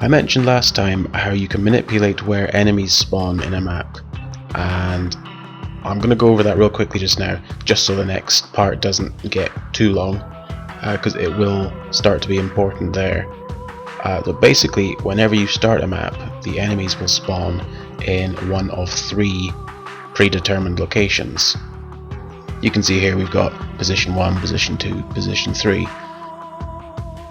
I mentioned last time how you can manipulate where enemies spawn in a map, and I'm going to go over that real quickly just now, just so the next part doesn't get too long, because it will start to be important there. But basically, whenever you start a map, the enemies will spawn in one of 3 predetermined locations. You can see here we've got position 1, position 2, position 3.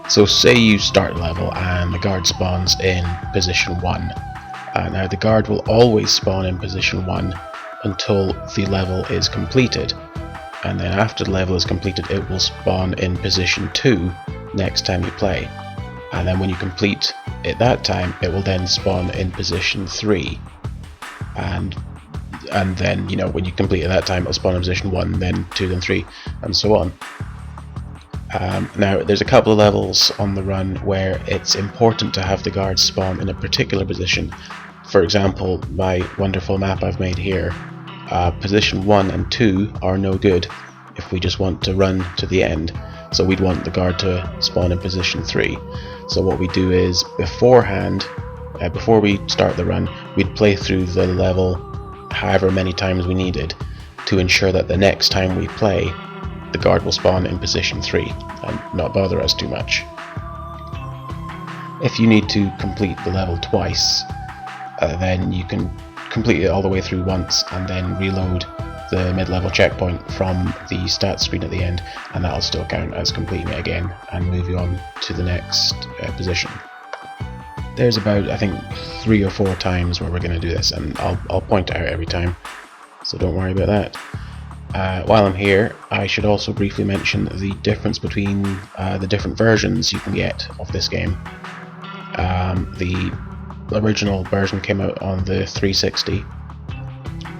So say you start a level and the guard spawns in position 1. Now the guard will always spawn in position 1 until the level is completed, and then after the level is completed it will spawn in position 2 next time you play, and then when you complete it that time it will then spawn in position 3, and then, you know, when you complete it that time it'll spawn in position 1, then 2, then 3, and so on. Now there's a couple of levels on the run where it's important to have the guards spawn in a particular position. For example, my wonderful map I've made here, position 1 and 2 are no good if we just want to run to the end, so we'd want the guard to spawn in position 3. So what we do is beforehand, before we start the run, we'd play through the level however many times we needed to ensure that the next time we play the guard will spawn in position 3 and not bother us too much. If you need to complete the level twice, then you can complete it all the way through once and then reload the mid-level checkpoint from the stats screen at the end, and that'll still count as completing it again and move you on to the next position. There's about, I think, 3 or 4 times where we're going to do this, and I'll point it out every time, so don't worry about that. While I'm here, I should also briefly mention the difference between the different versions you can get of this game. The original version came out on the 360,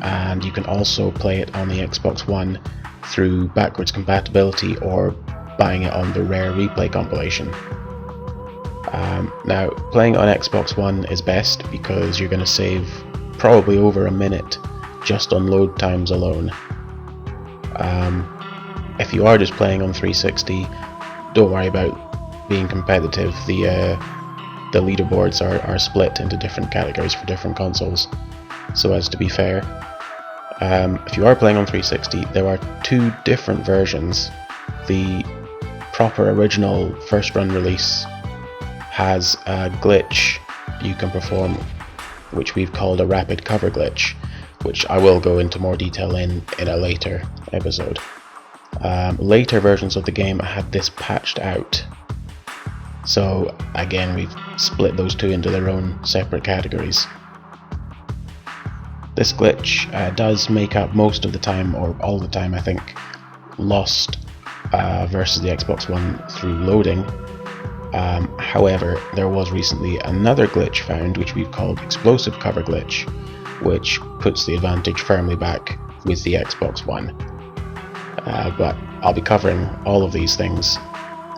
and you can also play it on the Xbox One through backwards compatibility or buying it on the Rare Replay compilation. Now, playing on Xbox One is best because you're going to save probably over a minute just on load times alone. If you are just playing on 360, don't worry about being competitive. The leaderboards are split into different categories for different consoles, so as to be fair. If you are playing on 360, there are 2 different versions. The proper original first run release has a glitch you can perform, which we've called a rapid cover glitch, which I will go into more detail in a later episode. Later versions of the game had this patched out, so again we've split those 2 into their own separate categories. This glitch does make up most of the time, or all the time I think, lost versus the Xbox One through loading. However, there was recently another glitch found which we've called explosive cover glitch, which puts the advantage firmly back with the Xbox One. But I'll be covering all of these things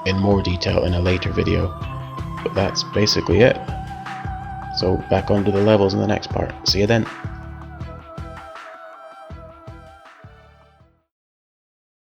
in more detail in a later video, but that's basically it. So back onto the levels in the next part. See you then.